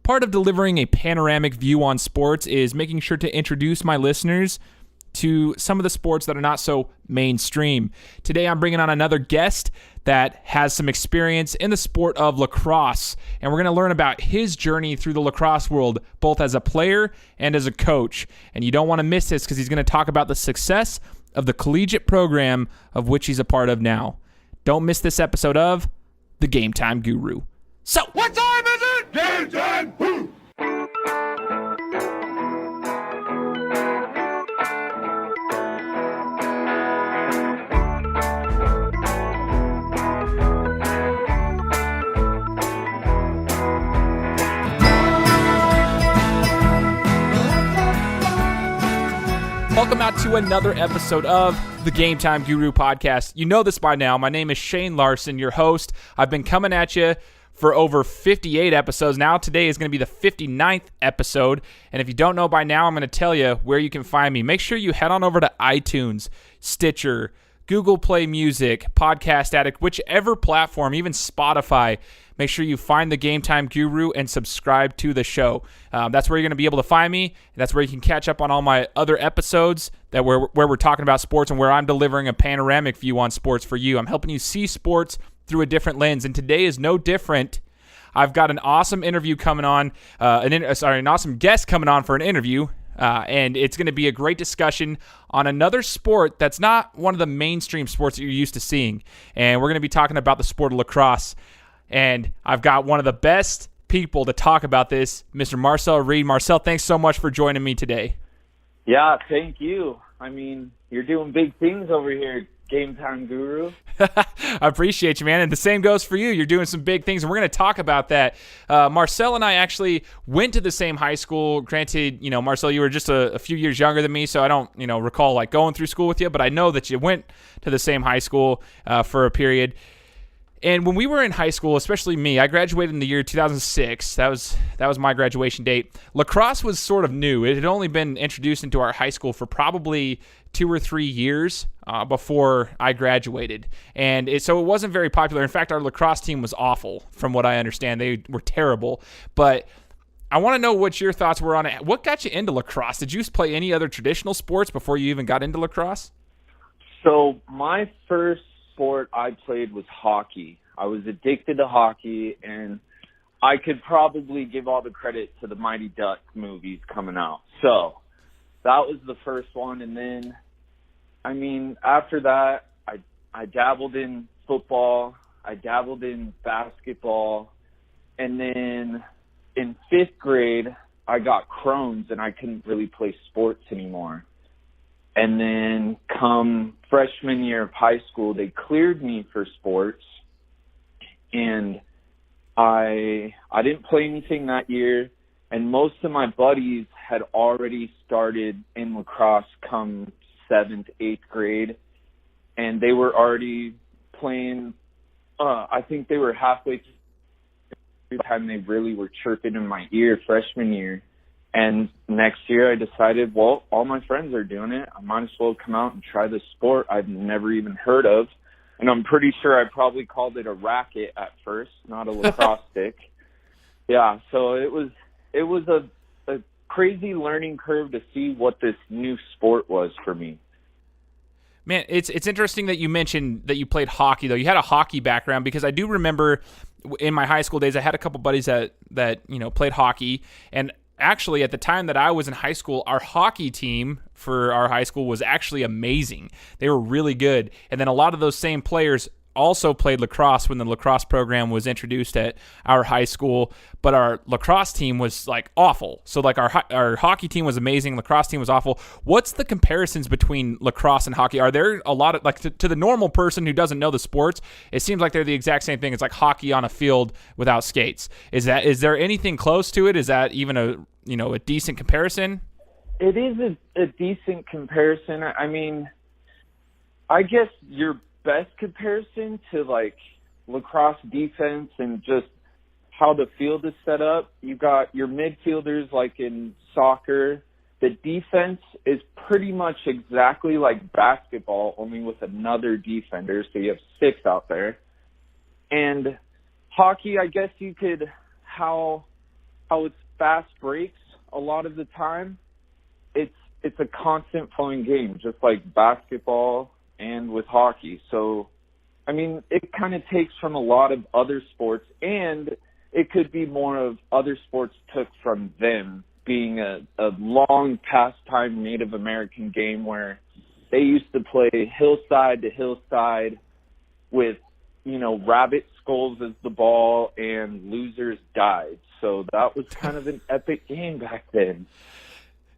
Part of delivering a panoramic view on sports is making sure to introduce my listeners to some of the sports that are not so mainstream. Today, I'm bringing on another guest that has some experience in the sport of lacrosse, and we're going to learn about his journey through the lacrosse world, both as a player and as a coach. And you don't want to miss this because he's going to talk about the success of the collegiate program of which he's a part of now. Don't miss this episode of The Game Time Guru. So, what time is it? Game time! Woo! Welcome out to another episode of the Game Time Guru podcast. You know this by now. My name is Shane Larson, your host. I've been coming at you for over 58 episodes. Now today is going to be the 59th episode. And if you don't know by now, I'm going to tell you where you can find me. Make sure you head on over to iTunes, Stitcher, Google Play Music, Podcast Addict, whichever platform, even Spotify. Make sure you find the Game Time Guru and subscribe to the show. That's where you're going to be able to find me. That's where you can catch up on all my other episodes that where we're talking about sports and where I'm delivering a panoramic view on sports for you. I'm helping you see sports through a different lens, and today is no different. I've got an awesome interview coming on, an awesome guest coming on for an interview, and it's going to be a great discussion on another sport that's not one of the mainstream sports that you're used to seeing, and we're going to be talking about the sport of lacrosse. And I've got one of the best people to talk about this, Mr. Marcel Reed. Marcel, thanks so much for joining me today. Yeah, thank you. I mean, you're doing big things over here, Game Time Guru. I appreciate you, man. And the same goes for you. You're doing some big things, and we're going to talk about that. Marcel and I actually went to the same high school. Granted, Marcel, you were just a few years younger than me, so I don't, recall like going through school with you, but I know that you went to the same high school for a period. And when we were in high school, especially me, I graduated in the year 2006. That was my graduation date. Lacrosse was sort of new. It had only been introduced into our high school for probably 2 or 3 years before I graduated. And so it wasn't very popular. In fact, our lacrosse team was awful, from what I understand. They were terrible. But I want to know what your thoughts were on it. What got you into lacrosse? Did you play any other traditional sports before you even got into lacrosse? So my first sport I played was hockey. I was addicted to hockey, and I could probably give all the credit to the Mighty Ducks movies coming out. So that was the first one. And then, after that, I dabbled in football. I dabbled in basketball. And then in 5th grade, I got Crohn's, and I couldn't really play sports anymore. And then come freshman year of high school, they cleared me for sports. And I didn't play anything that year. And most of my buddies had already started in lacrosse come 7th, 8th grade. And they were already playing, I think they were halfway through the time they really were chirping in my ear freshman year. And next year I decided, well, all my friends are doing it. I might as well come out and try this sport I've never even heard of. And I'm pretty sure I probably called it a racket at first, not a lacrosse stick. Yeah, so it was a crazy learning curve to see what this new sport was for me. Man, it's interesting that you mentioned that you played hockey, though. You had a hockey background, because I do remember in my high school days, I had a couple buddies that played hockey. And actually, at the time that I was in high school, our hockey team for our high school was actually amazing. They were really good. And then a lot of those same players also played lacrosse when the lacrosse program was introduced at our high school, but our lacrosse team was like awful. So like our hockey team was amazing, lacrosse team was awful. What's the comparisons between lacrosse and hockey? Are there a lot of, like, to the normal person who doesn't know the sports, it seems like they're the exact same thing. It's like hockey on a field without skates. Is there anything close to it? Is that even a decent comparison? It is a decent comparison. I guess your best comparison to like lacrosse defense and just how the field is set up, you got your midfielders like in soccer. The defense is pretty much exactly like basketball, only with another defender, so you have 6 out there. And hockey, I guess you could, how how it's fast breaks a lot of the time. It's a constant flowing game, just like basketball and with hockey. So, I mean, it kind of takes from a lot of other sports, and it could be more of other sports took from them, being a long pastime Native American game where they used to play hillside to hillside with, rabbit skulls as the ball, and losers died. So that was kind of an epic game back then.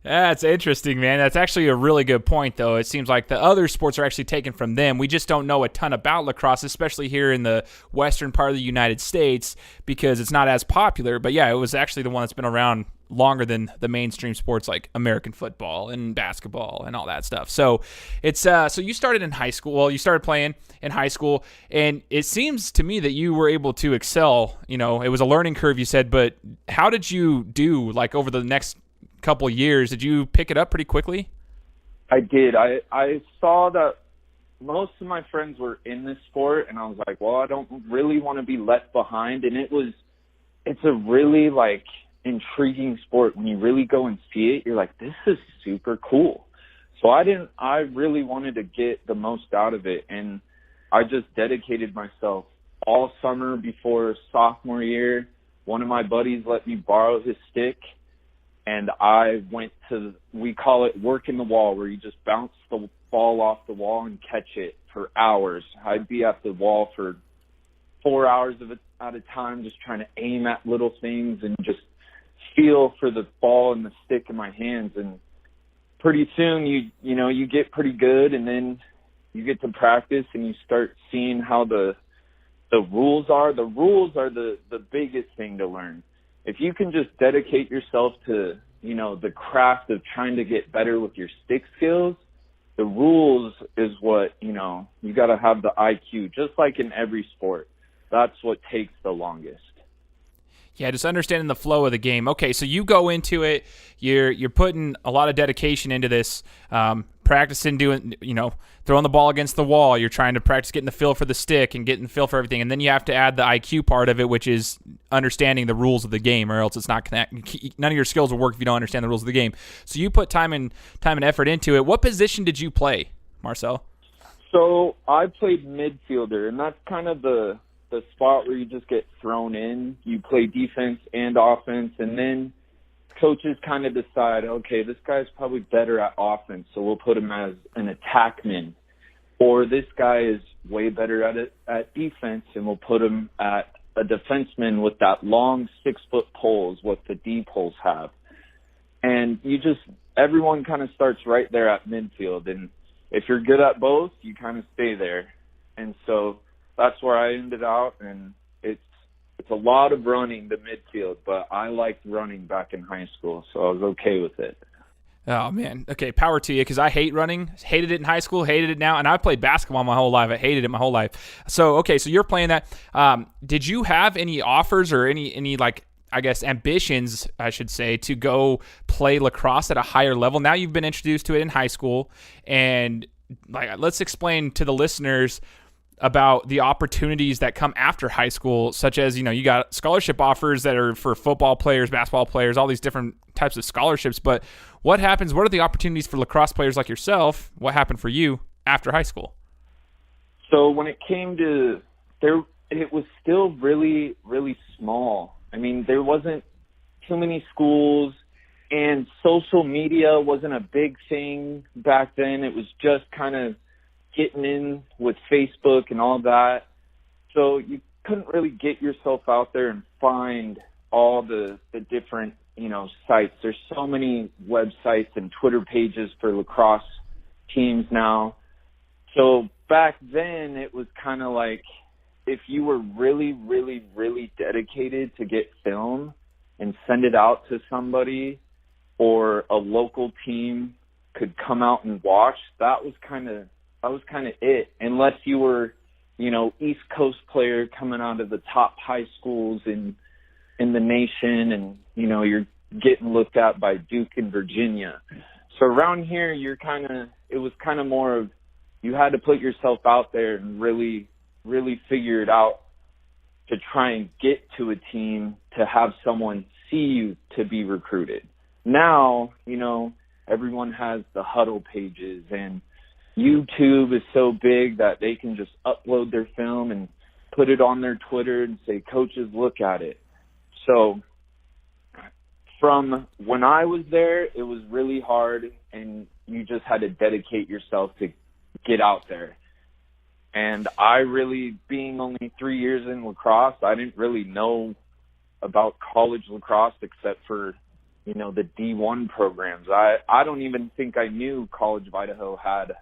That's interesting, man. That's actually a really good point, though. It seems like the other sports are actually taken from them. We just don't know a ton about lacrosse, especially here in the western part of the United States, because it's not as popular. But yeah, it was actually the one that's been around longer than the mainstream sports like American football and basketball and all that stuff. So it's so you started in high school. Well, you started playing in high school, and it seems to me that you were able to excel. It was a learning curve, you said, but how did you do like over the next couple years? Did you pick it up pretty quickly? I did. I saw that most of my friends were in this sport, and I was like, well, I don't really want to be left behind. And it's a really like intriguing sport. When you really go and see it, you're like, this is super cool. So I really wanted to get the most out of it, and I just dedicated myself all summer before sophomore year. One of my buddies let me borrow his stick, and I went to, we call it working the wall, where you just bounce the ball off the wall and catch it for hours. I'd be at the wall for 4 hours at a time, just trying to aim at little things and just feel for the ball and the stick in my hands. And pretty soon you get pretty good, and then you get to practice and you start seeing how the rules are. The rules are the biggest thing to learn. If you can just dedicate yourself to, the craft of trying to get better with your stick skills, the rules is what, you got to have the IQ, just like in every sport. That's what takes the longest. Yeah, just understanding the flow of the game. Okay, so you go into it, you're putting a lot of dedication into this, practicing doing, throwing the ball against the wall. You're trying to practice getting the feel for the stick and getting the feel for everything. And then you have to add the IQ part of it, which is understanding the rules of the game, or else it's not none of your skills will work if you don't understand the rules of the game. So you put time and effort into it. What position did you play, Marcel? So I played midfielder, and that's kind of the spot where you just get thrown in. You play defense and offense, and then coaches kind of decide, okay, this guy's probably better at offense, so we'll put him as an attackman. Or this guy is way better at defense, and we'll put him at a defenseman with that long 6-foot poles, what the D poles have. And everyone kind of starts right there at midfield. And if you're good at both, you kind of stay there. And so that's where I ended out, and it's a lot of running the midfield, but I liked running back in high school, so I was okay with it. Oh, man. Okay, power to you, because I hate running. Hated it in high school, hated it now, and I played basketball my whole life. I hated it my whole life. So, okay, so you're playing that. Did you have any offers or any like, I guess, ambitions, I should say, to go play lacrosse at a higher level? Now you've been introduced to it in high school, and like, let's explain to the listeners about the opportunities that come after high school, such as, you got scholarship offers that are for football players, basketball players, all these different types of scholarships. But what are the opportunities for lacrosse players like yourself? What happened for you after high school? So when it came to it was still really, really small. I mean, there wasn't too many schools, and social media wasn't a big thing back then. It was just kind of getting in with Facebook and all that. So you couldn't really get yourself out there and find all the different, sites. There's so many websites and Twitter pages for lacrosse teams now. So back then it was kind of like, if you were really, really, really dedicated to get film and send it out to somebody, or a local team could come out and watch, that was kind of it. Unless you were, East Coast player coming out of the top high schools in the nation, and, you're getting looked at by Duke and Virginia. So around here, it was kind of more of, you had to put yourself out there and really, really figure it out to try and get to a team, to have someone see see you to be recruited. Now, everyone has the huddle pages, and YouTube is so big that they can just upload their film and put it on their Twitter and say, coaches, look at it. So from when I was there, it was really hard, and you just had to dedicate yourself to get out there. And I really, being only 3 years in lacrosse, I didn't really know about college lacrosse except for, the D1 programs. I don't even think I knew College of Idaho had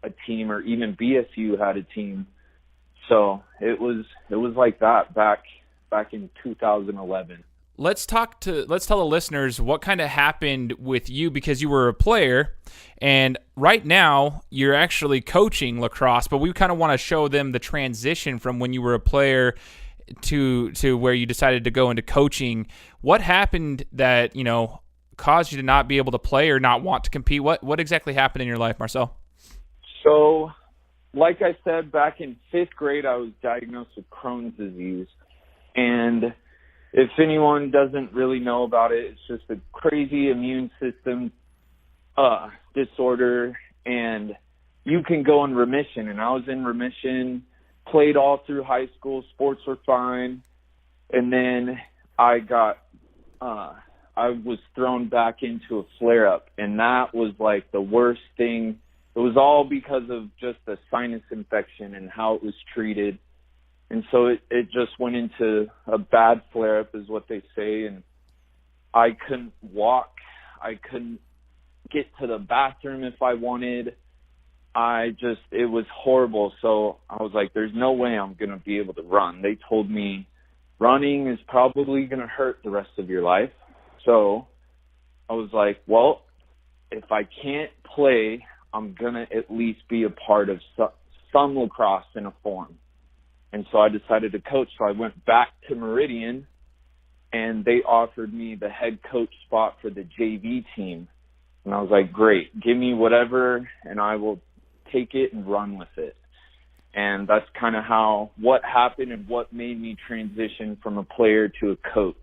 a team, or even BSU had a team. So it was like that back in 2011. Let's tell the listeners what kind of happened with you, because you were a player and right now you're actually coaching lacrosse, but we kind of want to show them the transition from when you were a player to where you decided to go into coaching. What happened that, caused you to not be able to play or not want to compete? What exactly happened in your life, Marcel? So, like I said, back in 5th grade, I was diagnosed with Crohn's disease. And if anyone doesn't really know about it, it's just a crazy immune system disorder, and you can go in remission. And I was in remission, played all through high school, sports were fine, and then I was thrown back into a flare-up, and that was like the worst thing. It was all because of just the sinus infection and how it was treated. And so it just went into a bad flare-up, is what they say, and I couldn't walk. I couldn't get to the bathroom if I wanted. It was horrible. So I was like, there's no way I'm going to be able to run. They told me running is probably going to hurt the rest of your life. So I was like, well, if I can't play, I'm going to at least be a part of some lacrosse in a form. And so I decided to coach. So I went back to Meridian, and they offered me the head coach spot for the JV team. And I was like, great, give me whatever, and I will take it and run with it. And that's kind of what happened and what made me transition from a player to a coach.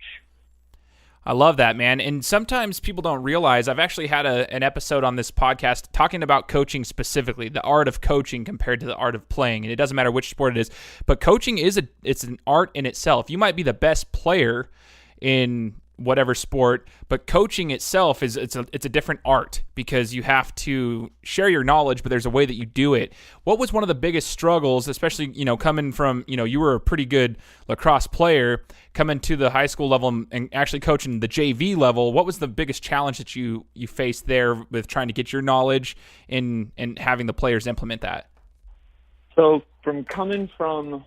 I love that, man. And sometimes people don't realize, I've actually had an episode on this podcast talking about coaching specifically, the art of coaching compared to the art of playing. And it doesn't matter which sport it is, but coaching it's an art in itself. You might be the best player in whatever sport, but coaching itself it's a different art, because you have to share your knowledge, but there's a way that you do it. What was one of the biggest struggles, especially, coming from, you were a pretty good lacrosse player, coming to the high school level and actually coaching the JV level? What was the biggest challenge that you faced there with trying to get your knowledge and having the players implement that? So coming from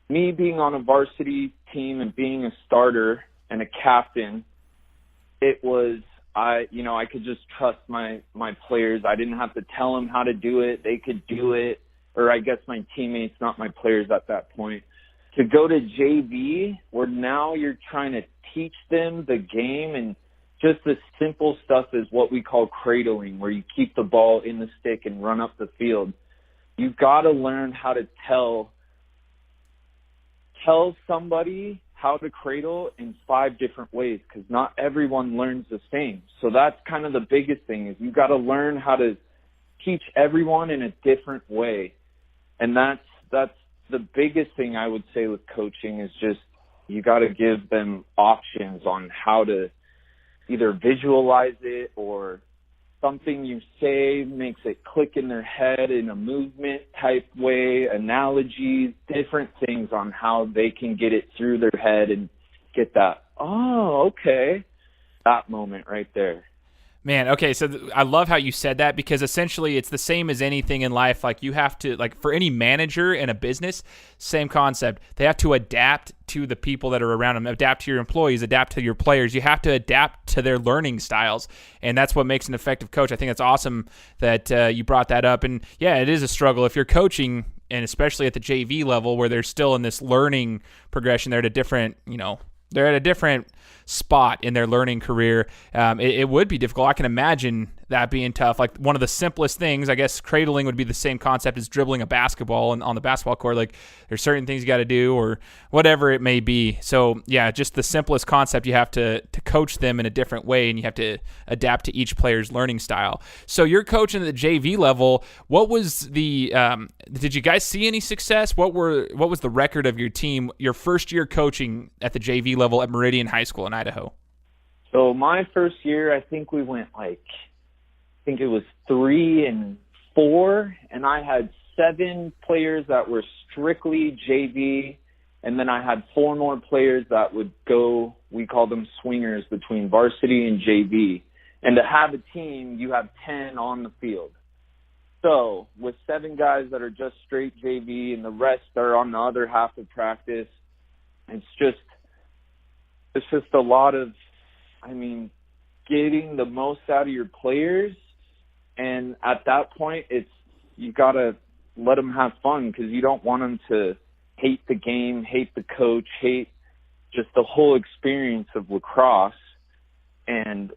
me being on a varsity team and being a starter and a captain, it was, I could just trust my players. I didn't have to tell them how to do it. They could do it, or I guess my teammates, not my players at that point. To go to JV, where now you're trying to teach them the game, and just the simple stuff is what we call cradling, where you keep the ball in the stick and run up the field. You've got to learn how to tell somebody how to cradle in 5 different ways, because not everyone learns the same. So that's kind of the biggest thing, is you got to learn how to teach everyone in a different way. And that's the biggest thing I would say with coaching, is just you got to give them options on how to either visualize it, or something you say makes it click in their head in a movement type way, analogies, different things on how they can get it through their head and get that, oh, okay, that moment right there. Man, okay, so I love how you said that, because essentially it's the same as anything in life. Like, you have to, like, for any manager in a business, same concept. They have to adapt to the people that are around them, adapt to your employees, adapt to your players. You have to adapt to their learning styles, and that's what makes an effective coach. I think it's awesome that you brought that up. And yeah, it is a struggle if you're coaching, and especially at the JV level, where they're still in this learning progression. They're at a different, they're at a different spot in their learning career. It would be difficult. I can imagine that being tough? Like one of the simplest things, I guess cradling would be the same concept as dribbling a basketball and on the basketball court. Like there's certain things you got to do or whatever it may be. So yeah, just the simplest concept, you have to coach them in a different way and you have to adapt to each player's learning style. So you're coaching at the JV level. What was the, did you guys see any success? What was the record of your team, your first year coaching at the JV level at Meridian High School in Idaho? So my first year, I think we went I think it was 3-4, and I had 7 players that were strictly JV, and then I had 4 more players that would go, we call them swingers, between varsity and JV. And to have a team, you have 10 on the field. So with 7 guys that are just straight JV and the rest are on the other half of practice, it's just a lot of, getting the most out of your players. And at that point, you got to let them have fun because you don't want them to hate the game, hate the coach, hate just the whole experience of lacrosse. And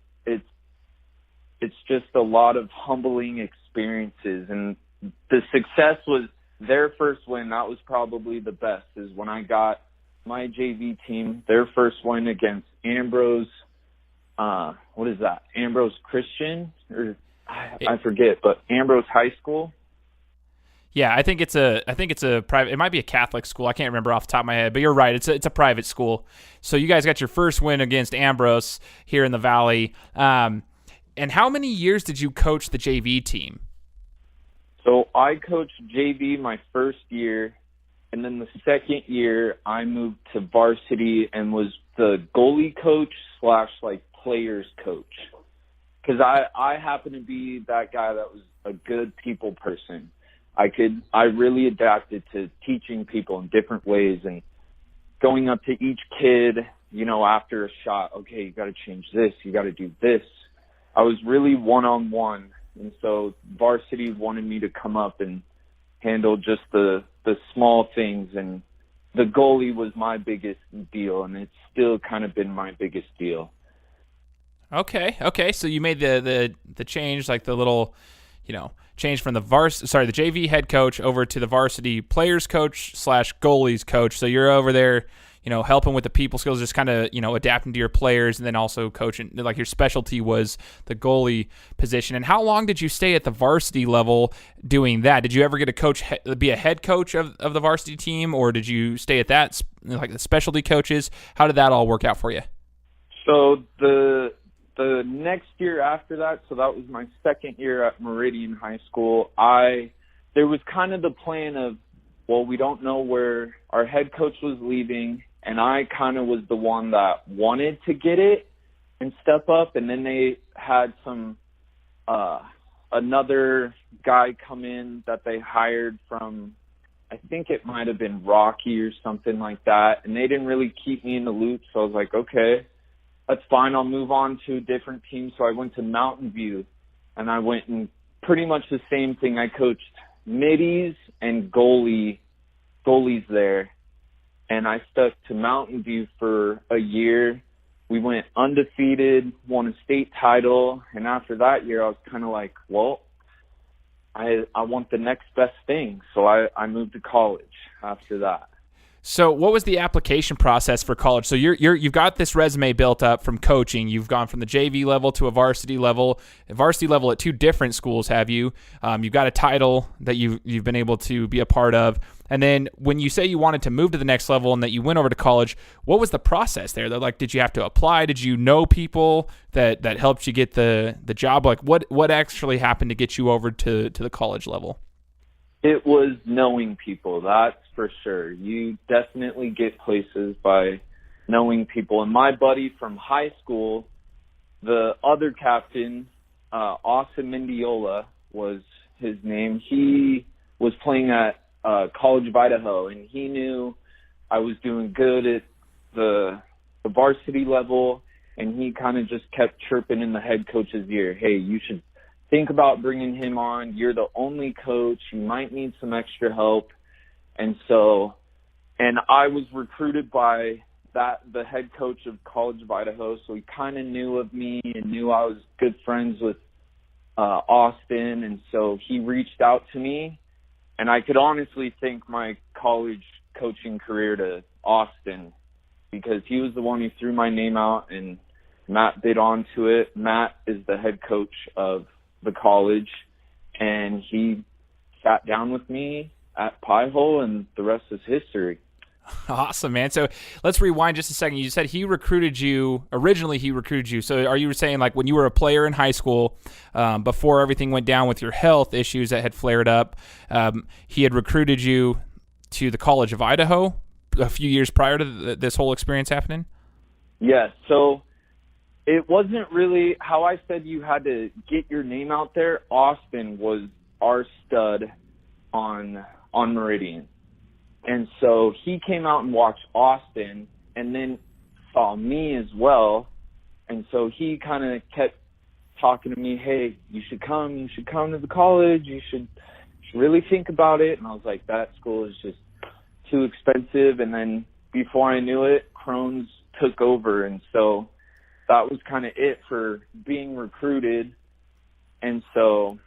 it's just a lot of humbling experiences. And the success was their first win. That was probably the best, is when I got my JV team, their first win against Ambrose. What is that? Ambrose Christian? Or I forget, but Ambrose High School. Yeah, I think it's a private. It might be a Catholic school. I can't remember off the top of my head, but you're right. It's a private school. So you guys got your first win against Ambrose here in the Valley. And how many years did you coach the JV team? So I coached JV my first year, and then the second year I moved to varsity and was the goalie coach / players coach. Because I happen to be that guy that was a good people person. I really adapted to teaching people in different ways and going up to each kid, after a shot, okay, you got to change this, you got to do this. I was really one-on-one, and so varsity wanted me to come up and handle just the small things, and the goalie was my biggest deal, and it's still kind of been my biggest deal. Okay. So you made the change, like the little, change from the JV head coach over to the varsity players coach / goalies coach. So you're over there, helping with the people skills, just kind of, adapting to your players, and then also coaching. Like your specialty was the goalie position. And how long did you stay at the varsity level doing that? Did you ever get to be a head coach of the varsity team, or did you stay at that, like the specialty coaches? How did that all work out for you? So the next year after that, so that was my second year at Meridian High School, there was kind of the plan of, well, we don't know where our head coach was leaving, and I kind of was the one that wanted to get it and step up, and then they had another guy come in that they hired from, I think it might have been Rocky or something like that, and they didn't really keep me in the loop, so I was like, okay, that's fine, I'll move on to a different team. So I went to Mountain View, and I went and pretty much the same thing. I coached middies and goalies there, and I stuck to Mountain View for a year. We went undefeated, won a state title, and after that year I was kind of like, well, I want the next best thing. So I moved to college after that. So what was the application process for college? So you've got this resume built up from coaching. You've gone from the JV level to a varsity level at 2 different schools, have you? You've got a title that you've been able to be a part of. And then when you say you wanted to move to the next level and that you went over to college, what was the process there? Like, did you have to apply? Did you know people that helped you get the job? Like what actually happened to get you over to the college level? It was knowing people, that's for sure. You definitely get places by knowing people. And my buddy from high school, the other captain, Austin Mendiola was his name. He was playing at College of Idaho, and he knew I was doing good at the varsity level, and he kind of just kept chirping in the head coach's ear, hey, you should think about bringing him on. You're the only coach. You might need some extra help. And I was recruited by the head coach of College of Idaho, so he kind of knew of me and knew I was good friends with Austin, and so he reached out to me, and I could honestly thank my college coaching career to Austin, because he was the one who threw my name out, and Matt bid onto it. Matt is the head coach of the college, and he sat down with me at Pie Hole, and the rest is history. Awesome, man. So let's rewind just a second. You said originally he recruited you. So are you saying, like, when you were a player in high school, before everything went down with your health issues that had flared up, he had recruited you to the College of Idaho a few years prior to this whole experience happening? Yes. So it wasn't really how I said you had to get your name out there. Austin was our stud on Meridian. And so he came out and watched Austin and then saw me as well. And so he kind of kept talking to me, hey, you should come to the college. You should really think about it. And I was like, that school is just too expensive. And then before I knew it, Crohn's took over. And so that was kind of it for being recruited. And so,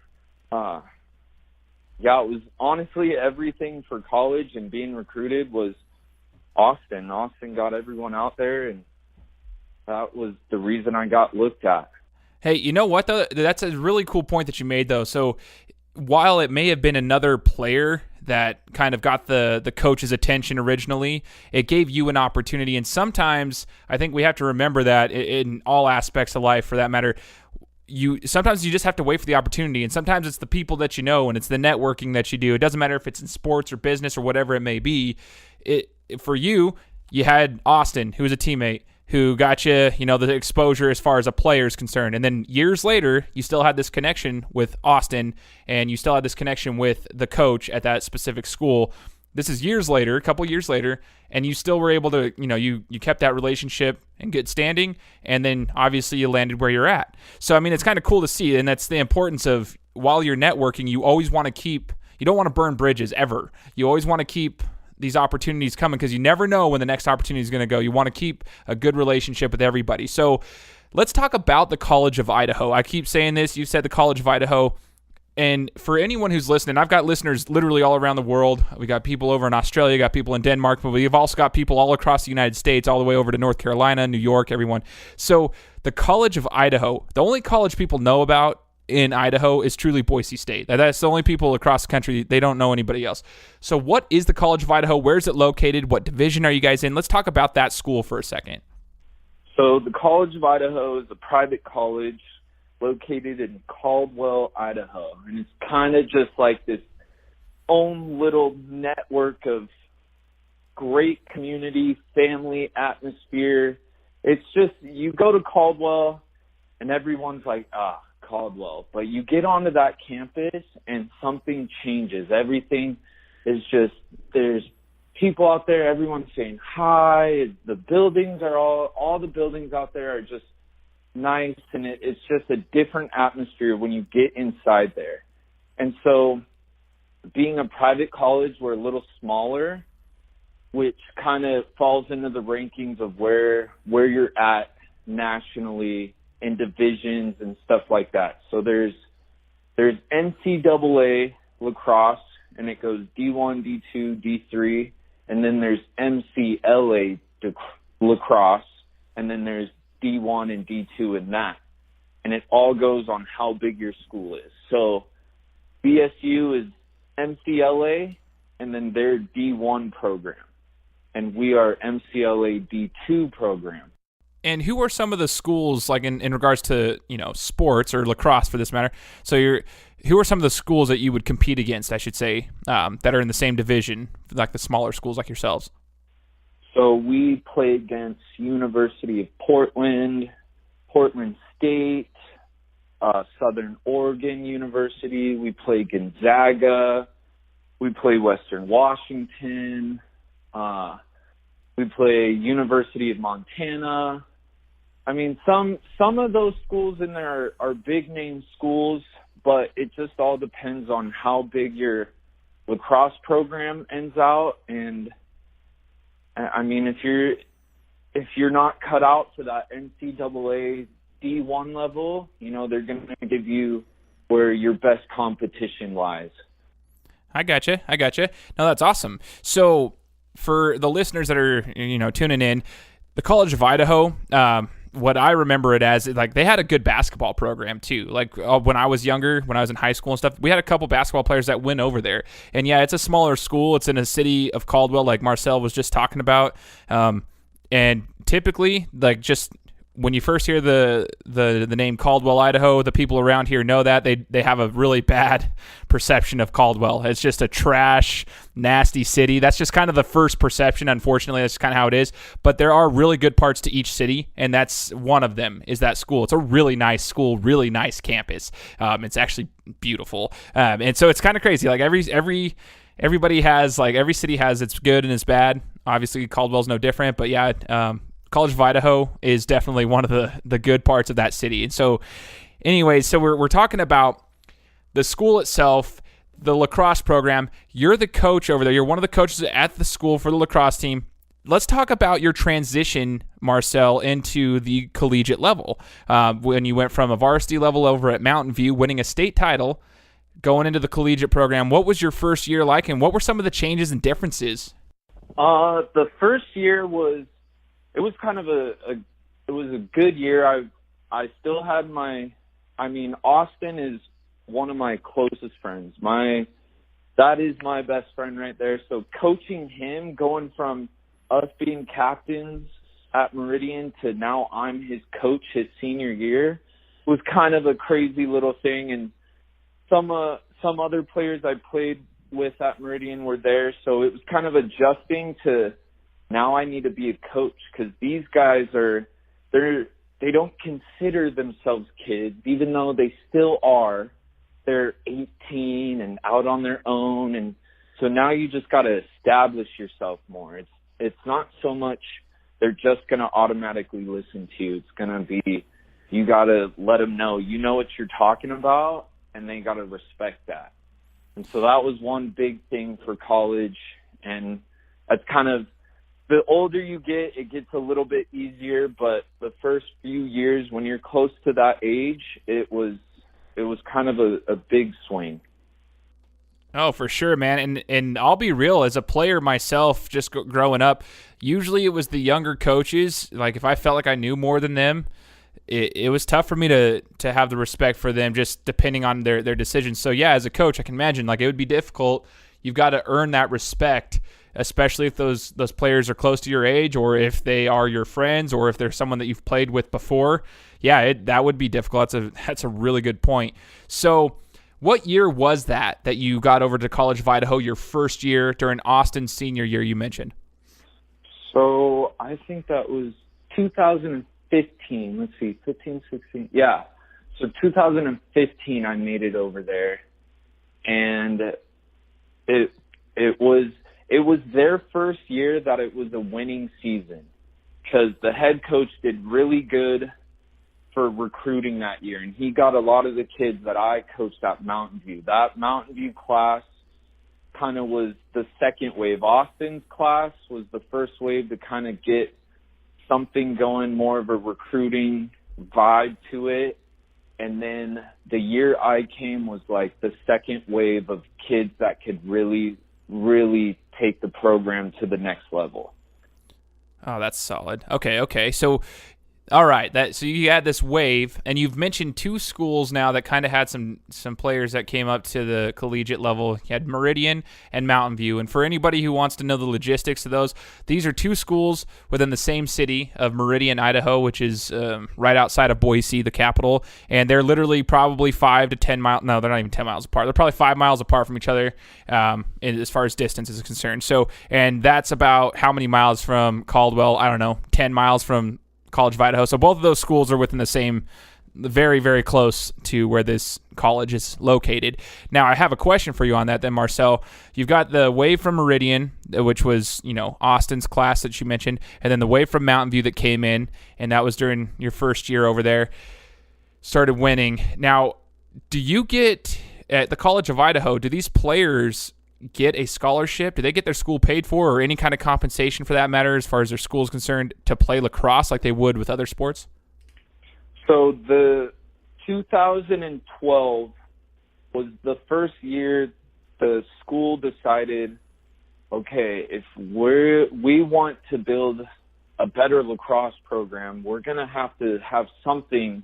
yeah, it was honestly everything for college and being recruited was Austin. Austin got everyone out there, and that was the reason I got looked at. Hey, you know what, though? That's a really cool point that you made, though. So while it may have been another player that kind of got the coach's attention originally, it gave you an opportunity. And sometimes I think we have to remember that in all aspects of life, for that matter. Sometimes you just have to wait for the opportunity, and sometimes it's the people that you know, and it's the networking that you do. It doesn't matter if it's in sports or business or whatever it may be. For you had Austin, who was a teammate, who got you, the exposure as far as a player is concerned. And then years later, you still had this connection with Austin, and you still had this connection with the coach at that specific school. This is years later, a couple years later, and you still were able to, you kept that relationship in good standing, and then obviously you landed where you're at. So, I mean, it's kind of cool to see, and that's the importance of, while you're networking, you always want to you don't want to burn bridges ever. You always want to keep these opportunities coming, because you never know when the next opportunity is going to go. You want to keep a good relationship with everybody. So let's talk about the College of Idaho. I keep saying this. You said the College of Idaho. And for anyone who's listening, I've got listeners literally all around the world. We got people over in Australia, got people in Denmark, but we've also got people all across the United States, all the way over to North Carolina, New York, everyone. So the College of Idaho, the only college people know about in Idaho is truly Boise State. That's the only people across the country. They don't know anybody else. So what is the College of Idaho? Where is it located? What division are you guys in? Let's talk about that school for a second. So the College of Idaho is a private college located in Caldwell, Idaho. And it's kind of just like this own little network of great community, family atmosphere. It's just, you go to Caldwell and everyone's like, Caldwell. But you get onto that campus and something changes. Everything is just, there's people out there, everyone's saying hi. The buildings are all the buildings out there are just nice, and it's just a different atmosphere when you get inside there. And so being a private college, we're a little smaller, which kind of falls into the rankings of where you're at nationally in divisions and stuff like that. So there's NCAA lacrosse, and it goes D1, D2, D3, and then there's MCLA lacrosse, and then there's D1 and D2 in that. And it all goes on how big your school is. So BSU is MCLA, and then their D1 program. And we are MCLA D2 program. And who are some of the schools, like in regards to, sports or lacrosse for this matter? So who are some of the schools that you would compete against, I should say, that are in the same division, like the smaller schools like yourselves? So we play against University of Portland, Portland State, Southern Oregon University. We play Gonzaga. We play Western Washington. We play University of Montana. I mean, some of those schools in there are big name schools, but it just all depends on how big your lacrosse program ends out. And I mean, if you're not cut out for that NCAA D1 level, they're going to give you where your best competition lies. I gotcha. No, that's awesome. So for the listeners that are, tuning in, the College of Idaho, what I remember it as, like, they had a good basketball program too. Like when I was younger, when I was in high school and stuff, we had a couple basketball players that went over there. And yeah, it's a smaller school. It's in a city of Caldwell, like Marcel was just talking about. And typically, like, just when you first hear the name Caldwell, Idaho, the people around here know that they have a really bad perception of Caldwell. It's just a trash, nasty city. That's just kind of the first perception. Unfortunately, that's kind of how it is. But there are really good parts to each city, and that's one of them is that school. It's a really nice school, really nice campus. It's actually beautiful, and so it's kind of crazy. Like everybody has, like, every city has its good and its bad. Obviously, Caldwell's no different, but yeah. College of Idaho is definitely one of the good parts of that city. And so anyways, so we're talking about the school itself, the lacrosse program. You're the coach over there. You're one of the coaches at the school for the lacrosse team. Let's talk about your transition, Marcel, into the collegiate level. When you went from a varsity level over at Mountain View, winning a state title, going into the collegiate program. What was your first year like, and what were some of the changes and differences? The first year was kind of a good year. I still had Austin is one of my closest friends. That is my best friend right there. So coaching him, going from us being captains at Meridian to now I'm his coach his senior year, was kind of a crazy little thing. And some other players I played with at Meridian were there, so it was kind of adjusting to, now I need to be a coach, because these guys they don't consider themselves kids, even though they still are. They're 18 and out on their own, and so now you just got to establish yourself more. It's not so much they're just going to automatically listen to you. It's going to be, you got to let them know you know what you're talking about, and they got to respect that. And so that was one big thing for college, and that's kind of, the older you get, it gets a little bit easier, but the first few years when you're close to that age, it was kind of a big swing. Oh, for sure, man. And I'll be real, as a player myself, just growing up, usually it was the younger coaches. Like, if I felt like I knew more than them, it was tough for me to have the respect for them, just depending on their decisions. So yeah, as a coach, I can imagine, like, it would be difficult. You've got to earn that respect, especially if those players are close to your age, or if they are your friends, or if they're someone that you've played with before. Yeah, that would be difficult. That's a really good point. So what year was that you got over to College of Idaho, your first year during Austin's senior year you mentioned? So I think that was 2015. Let's see, 15, 16. Yeah. So 2015 I made it over there, and it was their first year that it was a winning season, because the head coach did really good for recruiting that year, and he got a lot of the kids that I coached at Mountain View. That Mountain View class kind of was the second wave. Austin's class was the first wave to kind of get something going, more of a recruiting vibe to it. And then the year I came was like the second wave of kids that could really, really take the program to the next level. Oh, that's solid. Okay. So, all right. So you had this wave, and you've mentioned two schools now that kind of had some players that came up to the collegiate level. You had Meridian and Mountain View. And for anybody who wants to know the logistics of those, these are two schools within the same city of Meridian, Idaho, which is right outside of Boise, the capital. And they're literally probably 5 to 10 miles. No, they're not even 10 miles apart. They're probably 5 miles apart from each other as far as distance is concerned. So, and that's about how many miles from Caldwell? I don't know, 10 miles from College of Idaho. So both of those schools are within the same, very, very close to where this college is located. Now, I have a question for you on that then, Marcel. You've got the wave from Meridian, which was, Austin's class that you mentioned, and then the wave from Mountain View that came in, and that was during your first year over there, started winning. Now, do you get, at the College of Idaho, do these players get a scholarship? Do they get their school paid for, or any kind of compensation for that matter, as far as their school is concerned, to play lacrosse like they would with other sports? So the 2012 was the first year the school decided, okay, if we want to build a better lacrosse program, we're going to have something,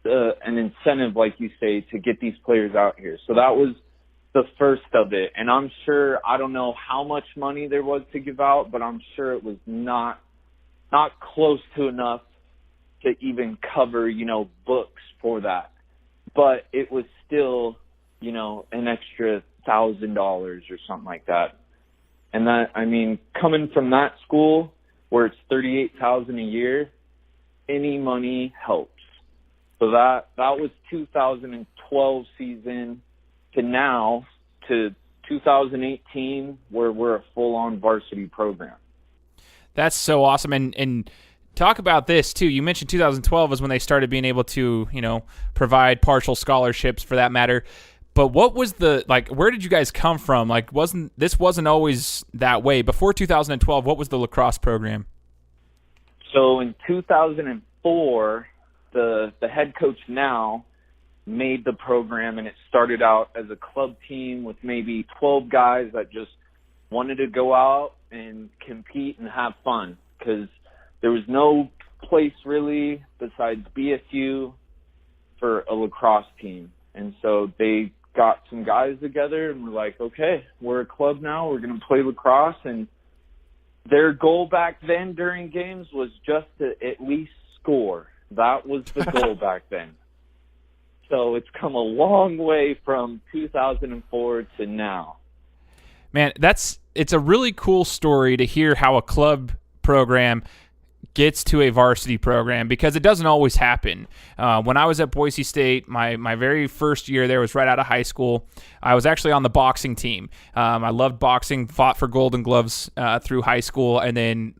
an incentive, like you say, to get these players out here. So that was the first of it. And I'm sure, I don't know how much money there was to give out, but I'm sure it was not close to enough to even cover, books for that. But it was still, an extra $1,000 or something like that. And that, coming from that school where it's $38,000 a year, any money helps. So that was 2012 season to now to 2018 where we're a full-on varsity program. That's so awesome. And talk about this too. You mentioned 2012 is when they started being able to, provide partial scholarships for that matter. But what was where did you guys come from? This wasn't always that way. Before 2012, what was the lacrosse program? So in 2004, the head coach now made the program, and it started out as a club team with maybe 12 guys that just wanted to go out and compete and have fun, because there was no place really besides BSU for a lacrosse team. And so they got some guys together and were like, okay, we're a club now, we're going to play lacrosse. And their goal back then during games was just to at least score. That was the goal back then. So it's come a long way from 2004 to now. Man, it's a really cool story to hear how a club program gets to a varsity program, because it doesn't always happen. When I was at Boise State, my very first year there was right out of high school. I was actually on the boxing team. I loved boxing, fought for Golden Gloves through high school, and then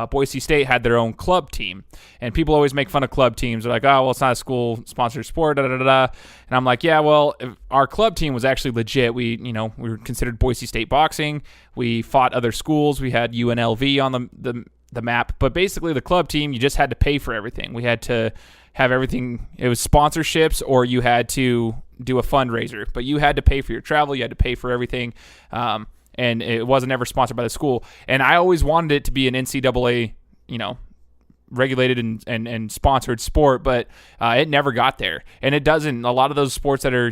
Boise State had their own club team. And people always make fun of club teams. They're like, oh, well, it's not a school-sponsored sport, da-da-da-da. And I'm like, yeah, well, our club team was actually legit. We were considered Boise State boxing. We fought other schools. We had UNLV on the map, but basically the club team, you just had to pay for everything. We had to have everything. It was sponsorships, or you had to do a fundraiser, but you had to pay for your travel. You had to pay for everything. And it wasn't ever sponsored by the school. And I always wanted it to be an NCAA, regulated and sponsored sport, but it never got there. And it doesn't. A lot of those sports that are,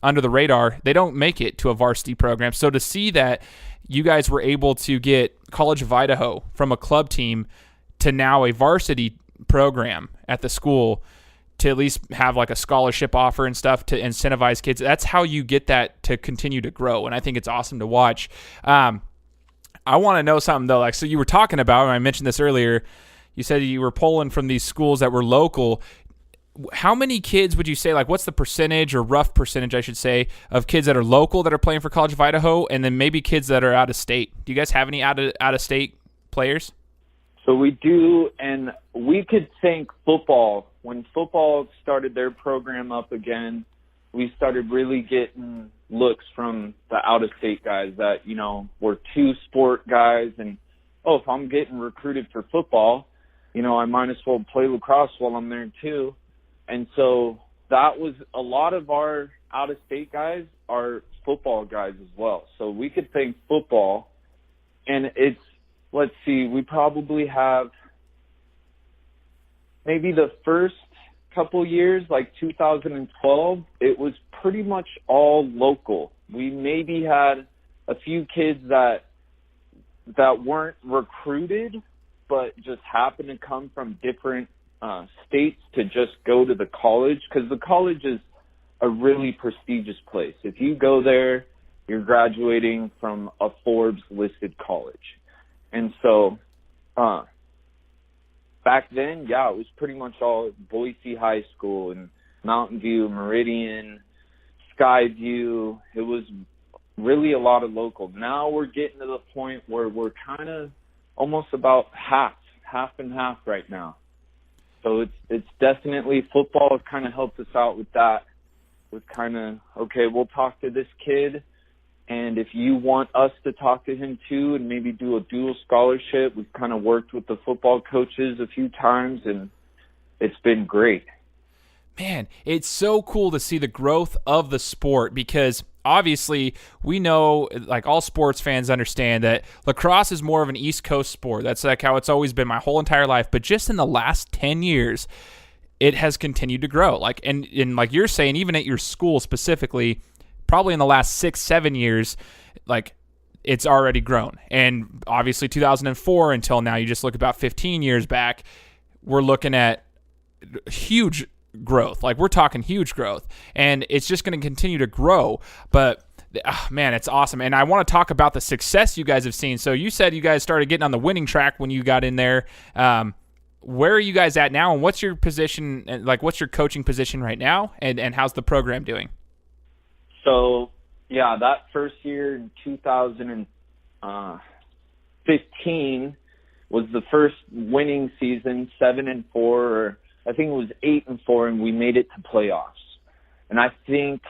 under the radar, they don't make it to a varsity program. So to see that you guys were able to get College of Idaho from a club team to now a varsity program at the school, to at least have like a scholarship offer and stuff to incentivize kids, that's how you get that to continue to grow. And I think it's awesome to watch. I want to know something though. So you were talking about, and I mentioned this earlier, you said you were pulling from these schools that were local. How many kids would you say, what's the percentage, or rough percentage, I should say, of kids that are local that are playing for College of Idaho, and then maybe kids that are out of state? Do you guys have any out of state players? So we do, and we could thank football. When football started their program up again, we started really getting looks from the out-of-state guys that, were two-sport guys. And, if I'm getting recruited for football, I might as well play lacrosse while I'm there too. And so that was a lot of our out-of-state guys are football guys as well. So we could thank football. And it's, let's see, we probably have maybe the first couple years, like 2012, it was pretty much all local. We maybe had a few kids that weren't recruited, but just happened to come from different states to just go to the college, because the college is a really prestigious place. If you go there, you're graduating from a Forbes listed college. And so back then, it was pretty much all Boise High School and Mountain View, Meridian, Skyview. It was really a lot of local. Now we're getting to the point where we're kind of almost about half and half right now. So it's definitely, football has kind of helped us out with that. With kind of, okay, we'll talk to this kid, and if you want us to talk to him too and maybe do a dual scholarship, we've kind of worked with the football coaches a few times, and it's been great. Man, it's so cool to see the growth of the sport, because obviously we know, like all sports fans understand, that lacrosse is more of an East Coast sport. That's like how it's always been my whole entire life. But just in the last 10 years, it has continued to grow. Like, and like you're saying, even at your school specifically, probably in the last 6-7 years, like it's already grown. And obviously 2004 until now, you just look about 15 years back, we're looking at huge growth. Like, we're talking huge growth, and it's just going to continue to grow. But man, it's awesome. And I want to talk about the success you guys have seen. So you said you guys started getting on the winning track when you got in there. Where are you guys at now, and what's your position, like what's your coaching position right now, and how's the program doing? So yeah, that first year in 2015 was the first winning season, 7-4, or I think it was 8-4, and we made it to playoffs. And I think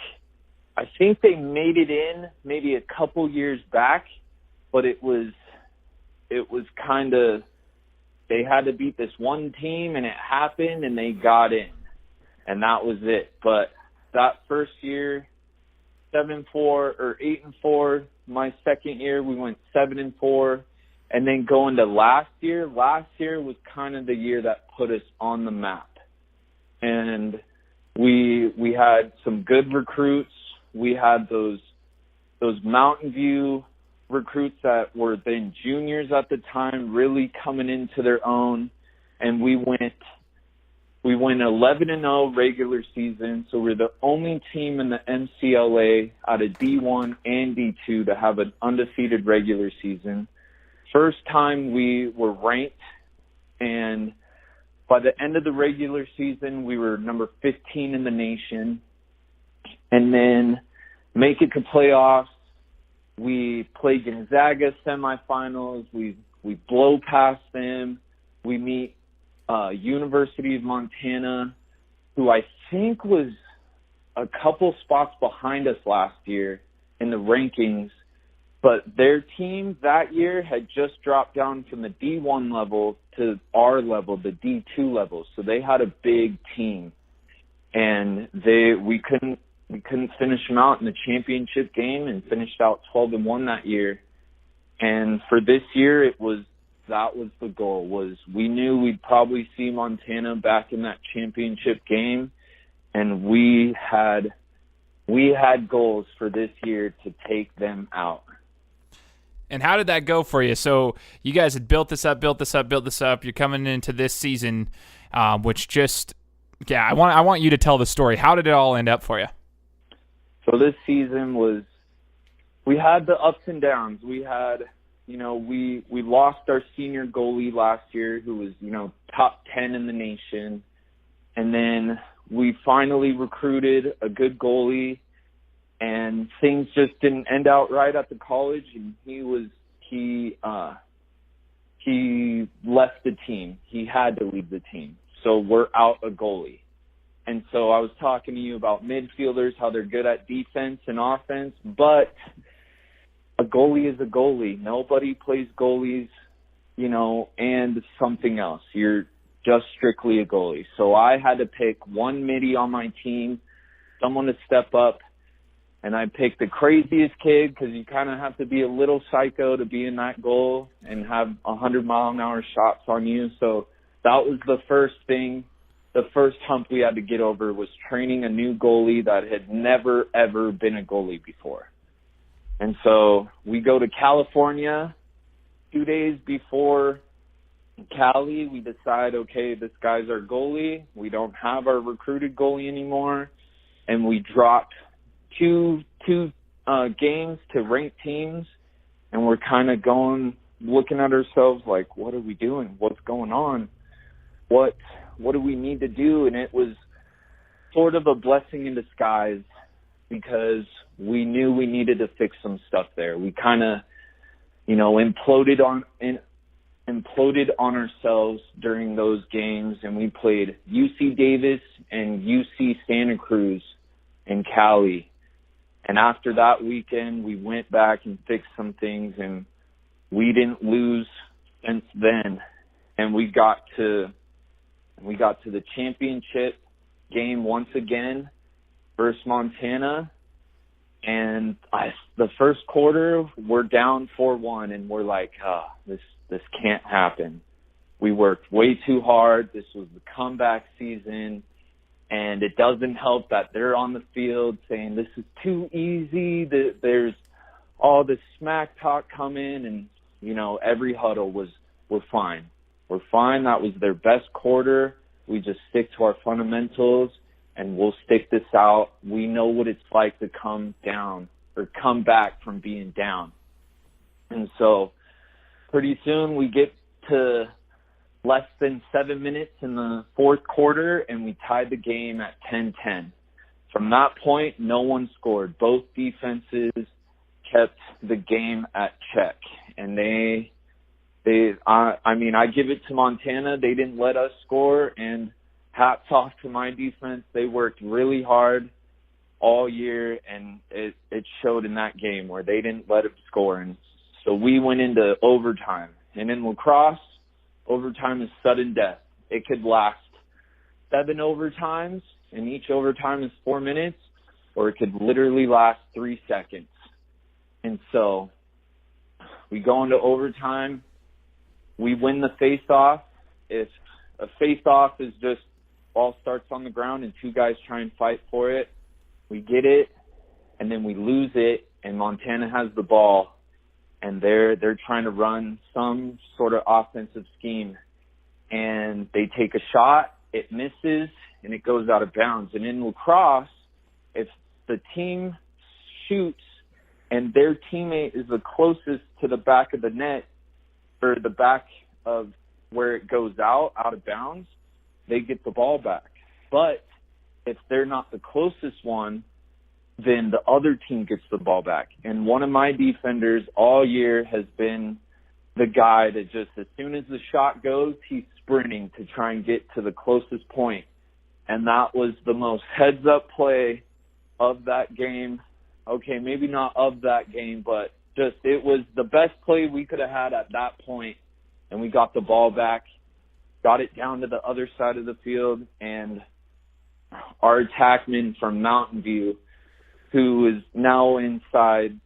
they made it in maybe a couple years back, but it was kind of, they had to beat this one team, and it happened, and they got in, and that was it. But that first year, 7-4 or 8-4. My second year, we went 7-4. And then going to last year was kind of the year that put us on the map. And we had some good recruits. We had those Mountain View recruits that were then juniors at the time, really coming into their own. And we went 11-0 regular season, so we're the only team in the MCLA out of D1 and D2 to have an undefeated regular season. First time we were ranked, and by the end of the regular season, we were number 15 in the nation. And then make it to playoffs. We play Gonzaga semifinals. We blow past them. We meet University of Montana, who I think was a couple spots behind us last year in the rankings, but their team that year had just dropped down from the D1 level to our level, the D2 level. So they had a big team, and we couldn't finish them out in the championship game, and finished out 12-1 that year. And for this year, that was the goal. Was we knew we'd probably see Montana back in that championship game, and we had goals for this year to take them out. And how did that go for you? So you guys had built this up. You're coming into this season, which just, yeah, I want you to tell the story. How did it all end up for you? So this season we had the ups and downs. We had, we lost our senior goalie last year, who was, top 10 in the nation. And then we finally recruited a good goalie, and things just didn't end out right at the college, and he left the team. He had to leave the team. So we're out a goalie. And so I was talking to you about midfielders, how they're good at defense and offense, but a goalie is a goalie. Nobody plays goalies, and something else. You're just strictly a goalie. So I had to pick one midi on my team, someone to step up, and I picked the craziest kid, because you kind of have to be a little psycho to be in that goal and have 100-mile-an-hour shots on you. So that was the first thing. The first hump we had to get over was training a new goalie that had never, ever been a goalie before. And so we go to California 2 days before Cali. We decide, okay, this guy's our goalie. We don't have our recruited goalie anymore. And we dropped two games to ranked teams. And we're kind of looking at ourselves like, what are we doing? What's going on? What do we need to do? And it was sort of a blessing in disguise, because we knew we needed to fix some stuff there. We kind of, imploded on ourselves during those games, and we played UC Davis and UC Santa Cruz in Cali. And after that weekend, we went back and fixed some things, and we didn't lose since then. And we got to the championship game once again versus Montana. And the first quarter, we're down 4-1, and we're like, this can't happen. We worked way too hard. This was the comeback season. And it doesn't help that they're on the field saying this is too easy. There's all this smack talk coming, and, you know, every huddle was, we're fine. We're fine. That was their best quarter. We just stick to our fundamentals, and we'll stick this out. We know what it's like to come down or come back from being down. And so pretty soon we get to less than 7 minutes in the fourth quarter, and we tied the game at 10-10. From that point, no one scored. Both defenses kept the game at check, and I give it to Montana. They didn't let us score, and hats off to my defense. They worked really hard all year, and it showed in that game where they didn't let us score. And so we went into overtime. And in lacrosse, overtime is sudden death. It could last 7 overtimes, and each overtime is 4 minutes, or it could literally last 3 seconds. And so we go into overtime. We win the face-off. If a face-off is just ball starts on the ground and 2 guys try and fight for it, we get it, and then we lose it, and Montana has the ball, and they're trying to run some sort of offensive scheme, and they take a shot, it misses, and it goes out of bounds. And in lacrosse, if the team shoots and their teammate is the closest to the back of the net, or the back of where it goes out of bounds, they get the ball back. But if they're not the closest one, then the other team gets the ball back. And one of my defenders all year has been the guy that just, as soon as the shot goes, he's sprinting to try and get to the closest point. And that was the most heads-up play of that game. Okay, maybe not of that game, but just it was the best play we could have had at that point. And we got the ball back, got it down to the other side of the field, and our attackman from Mountain View, who is now inside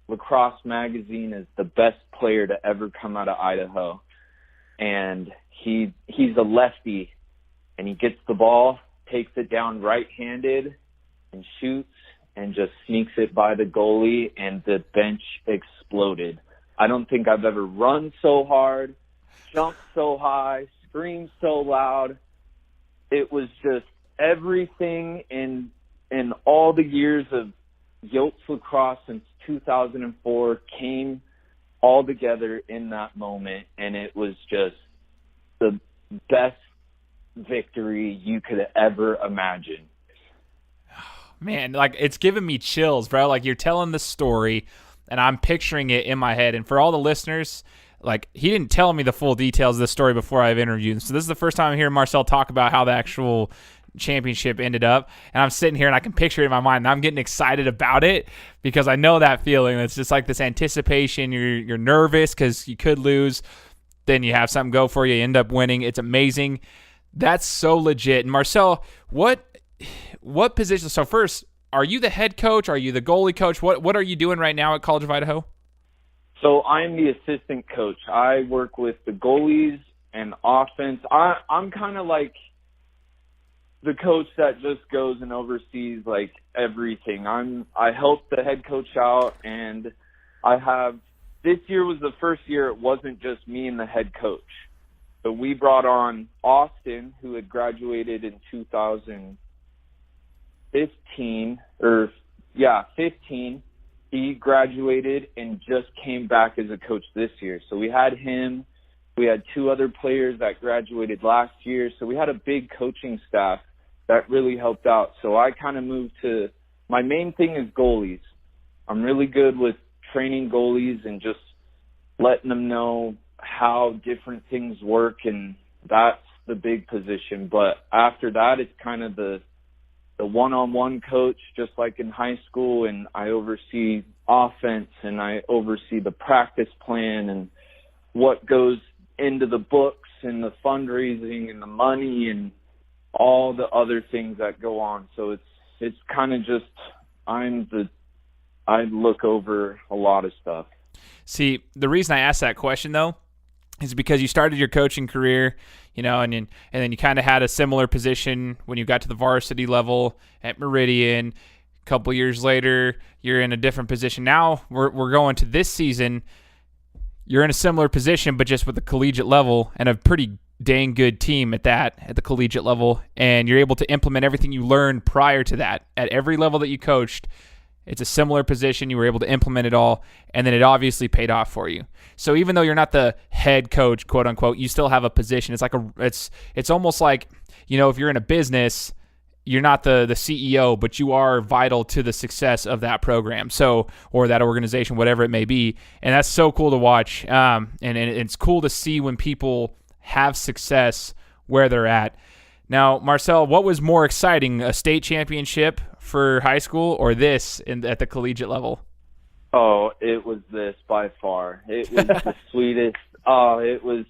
Lacrosse magazine as the best player to ever come out of Idaho. And he's a lefty, and he gets the ball, takes it down right-handed, and shoots, and just sneaks it by the goalie, and the bench exploded. I don't think I've ever run so hard, jumped so high, screamed so loud. It was just everything in all the years of Yotes lacrosse since 2004 came all together in that moment, and it was just the best victory you could ever imagine. Man, like, it's giving me chills, bro. Like, you're telling the story, and I'm picturing it in my head. And for all the listeners, like, he didn't tell me the full details of the story before I've interviewed him. So this is the first time I'm hearing Marcel talk about how the actual championship ended up. And I'm sitting here, and I can picture it in my mind, and I'm getting excited about it because I know that feeling. It's just like this anticipation. You're nervous because you could lose. Then you have something go for you. You end up winning. It's amazing. That's so legit. And Marcel, what position? So first, are you the head coach? Are you the goalie coach? What are you doing right now at College of Idaho? So I'm the assistant coach. I work with the goalies and offense. I'm kind of like the coach that just goes and oversees like everything. I help the head coach out, and this year was the first year it wasn't just me and the head coach. So we brought on Austin, who had graduated in 2015. He graduated and just came back as a coach this year. So we had him. We had 2 other players that graduated last year. So we had a big coaching staff that really helped out. So I kind of moved to, my main thing is goalies. I'm really good with training goalies and just letting them know how different things work, and that's the big position. But after that, it's kind of the one-on-one coach, just like in high school, and I oversee offense, and I oversee the practice plan and what goes into the books and the fundraising and the money and all the other things that go on. So it's kind of just I look over a lot of stuff. See, the reason I asked that question, though, is because you started your coaching career, and then you kind of had a similar position when you got to the varsity level at Meridian. A couple years later, you're in a different position. Now we're going to this season. You're in a similar position, but just with the collegiate level and a pretty dang good team at the collegiate level, and you're able to implement everything you learned prior to that at every level that you coached. It's a similar position. You were able to implement it all, and then it obviously paid off for you. So even though you're not the head coach, quote unquote, you still have a position. It's almost like, if you're in a business, you're not the CEO, but you are vital to the success of that program, or that organization, whatever it may be. And that's so cool to watch. And it's cool to see when people have success where they're at. Now, Marcel, what was more exciting, a state championship for high school or this at the collegiate level? Oh, it was this by far. It was the sweetest. Oh, it was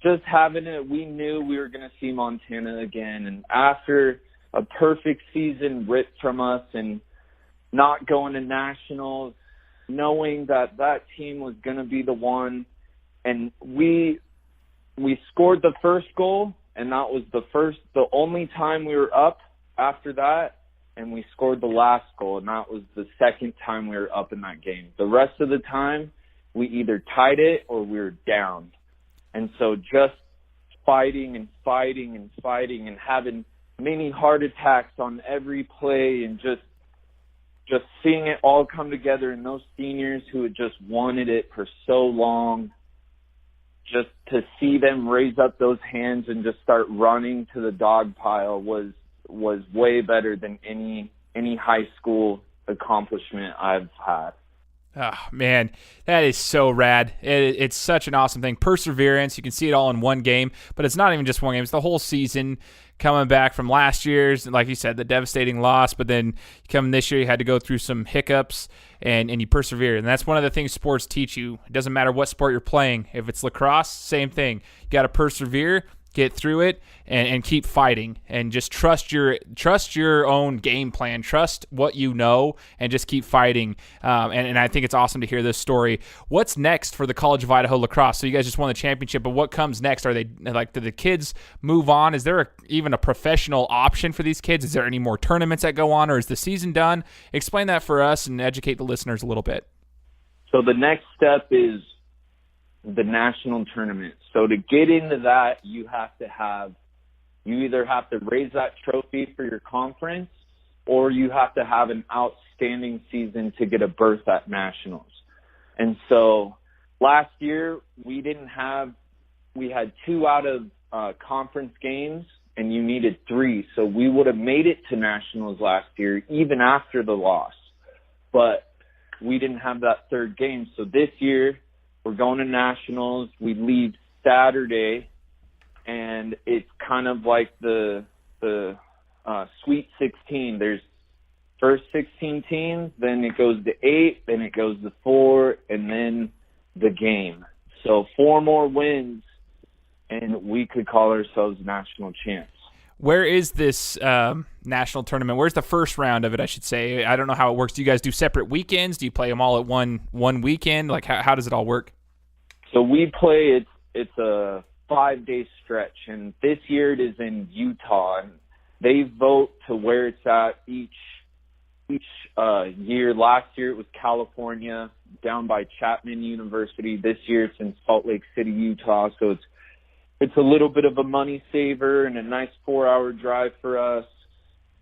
just having it. We knew we were going to see Montana again. And after a perfect season ripped from us and not going to nationals, knowing that team was going to be the one. And we scored the first goal, and that was the only time we were up after that. And we scored the last goal, and that was the second time we were up in that game. The rest of the time, we either tied it or we were down. And so just fighting and fighting and fighting and having many heart attacks on every play and just seeing it all come together, and those seniors who had just wanted it for so long, just to see them raise up those hands and just start running to the dog pile was way better than any high school accomplishment I've had. Oh, man, that is so rad. It's such an awesome thing. Perseverance, you can see it all in one game, but it's not even just one game. It's the whole season coming back from last year's, like you said, the devastating loss, but then coming this year, you had to go through some hiccups, and you persevere. And that's one of the things sports teach you. It doesn't matter what sport you're playing. If it's lacrosse, same thing. You got to persevere, get through it, and keep fighting, and just trust your own game plan, trust what you know, and just keep fighting. And I think it's awesome to hear this story. What's next for the College of Idaho lacrosse? So you guys just won the championship, but what comes next? Are they do the kids move on? Is there even a professional option for these kids? Is there any more tournaments that go on, or is the season done? Explain that for us and educate the listeners a little bit. So the next step is the national tournament. So to get into that, you either have to raise that trophy for your conference, or you have to have an outstanding season to get a berth at nationals. And so last year we had 2 out of conference games, and you needed 3. So we would have made it to nationals last year, even after the loss. But we didn't have that 3rd game. So this year we're going to nationals. We leave Saturday, and it's kind of like the Sweet 16. There's first 16 teams, then it goes to 8, then it goes to 4, and then the game. So 4 more wins, and we could call ourselves national champs. Where is this national tournament? Where's the first round of it, I should say? I don't know how it works. Do you guys do separate weekends? Do you play them all at one weekend? Like, how does it all work? So we play, it's a 5-day stretch, and this year it is in Utah, and they vote to where it's at each year. Last year it was California, down by Chapman University. This year it's in Salt Lake City, Utah, so it's a little bit of a money saver and a nice 4-hour drive for us.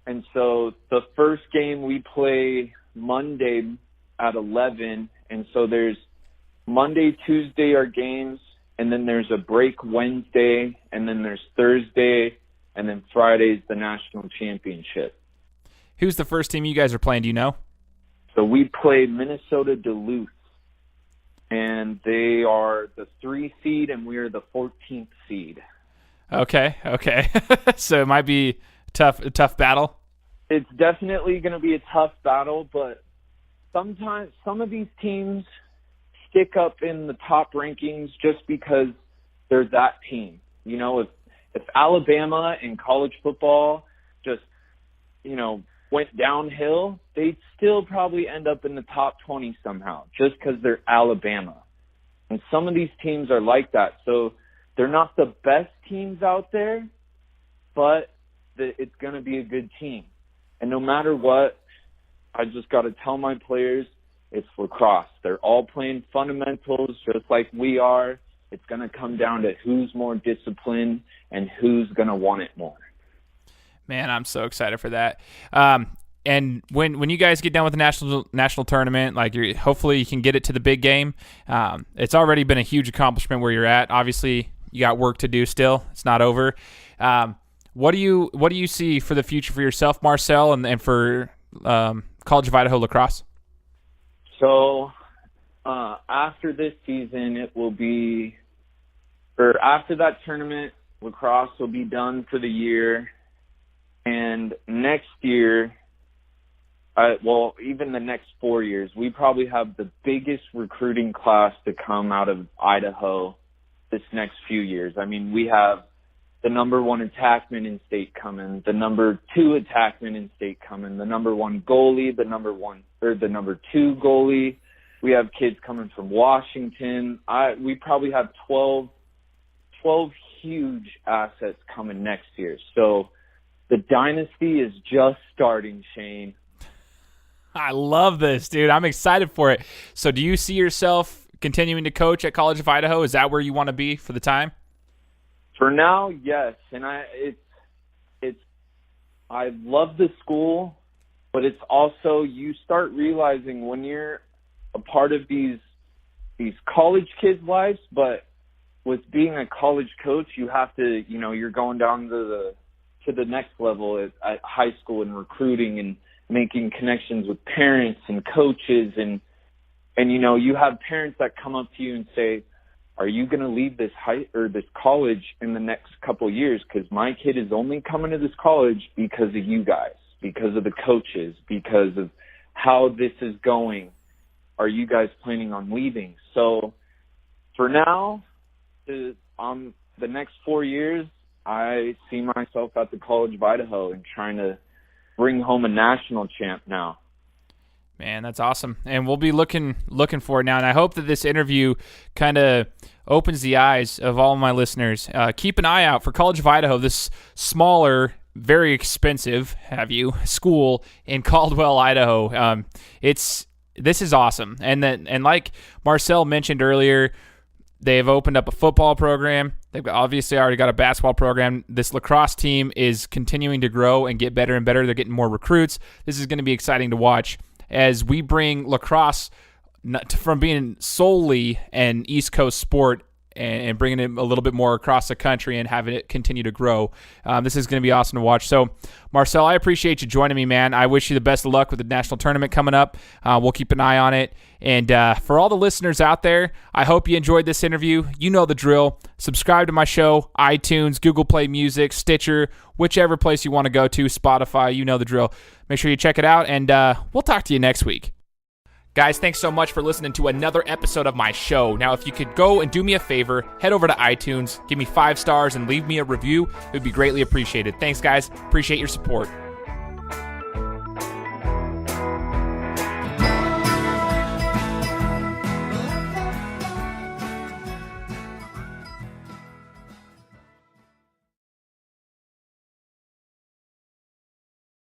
And so the first game we play Monday at 11, and so there's Monday, Tuesday are games, and then there's a break Wednesday, and then there's Thursday, and then Friday's the national championship. Who's the first team you guys are playing? Do you know? So we play Minnesota Duluth, and they are the 3 seed, and we are the 14th seed. Okay. So it might be a tough battle. It's definitely going to be a tough battle, but sometimes some of these teams stick up in the top rankings just because they're that team. You know, if if Alabama in college football just, went downhill, they'd still probably end up in the top 20 somehow just because they're Alabama. And some of these teams are like that. So they're not the best teams out there, but it's going to be a good team. And no matter what, I just got to tell my players it's lacrosse. They're all playing fundamentals just like we are. It's going to come down to who's more disciplined and who's going to want it more. Man, I'm so excited for that. And when you guys get done with the national tournament, hopefully you can get it to the big game. It's already been a huge accomplishment where you're at. Obviously, you got work to do still. It's not over. What do you see for the future for yourself, Marcel, and for College of Idaho lacrosse? So after this season, after that tournament, lacrosse will be done for the year. And next year, even the next 4 years, we probably have the biggest recruiting class to come out of Idaho this next few years. I mean, we have the number 1 attackman in state coming, the number 2 attackman in state coming, the number 1 goalie, the number 2 goalie. We have kids coming from Washington. We probably have 12 huge assets coming next year. So the dynasty is just starting, Shane. I love this, dude. I'm excited for it. So do you see yourself continuing to coach at College of Idaho? Is that where you want to be for the time? For now, yes. And I love the school, but it's also, you start realizing when you're a part of these college kids' lives, but with being a college coach, you have to, you're going down to the next level at high school and recruiting and making connections with parents and coaches. And you have parents that come up to you and say, are you going to leave this this college in the next couple of years? Because my kid is only coming to this college because of you guys, because of the coaches, because of how this is going. Are you guys planning on leaving? So for now, the next 4 years, I see myself at the College of Idaho and trying to bring home a national champ now. Man, that's awesome. And we'll be looking for it now. And I hope that this interview kind of opens the eyes of all my listeners. Keep an eye out for College of Idaho, this smaller, very expensive, school in Caldwell, Idaho. This is awesome. And like Marcel mentioned earlier, they have opened up a football program. They've obviously already got a basketball program. This lacrosse team is continuing to grow and get better and better. They're getting more recruits. This is going to be exciting to watch as we bring lacrosse from being solely an East Coast sport and bringing it a little bit more across the country and having it continue to grow. This is going to be awesome to watch. So, Marcel, I appreciate you joining me, man. I wish you the best of luck with the national tournament coming up. We'll keep an eye on it. And for all the listeners out there, I hope you enjoyed this interview. You know the drill. Subscribe to my show, iTunes, Google Play Music, Stitcher, whichever place you want to go to, Spotify. You know the drill. Make sure you check it out, and we'll talk to you next week. Guys, thanks so much for listening to another episode of my show. Now, if you could go and do me a favor, head over to iTunes, give me 5 stars, and leave me a review, it would be greatly appreciated. Thanks, guys. Appreciate your support.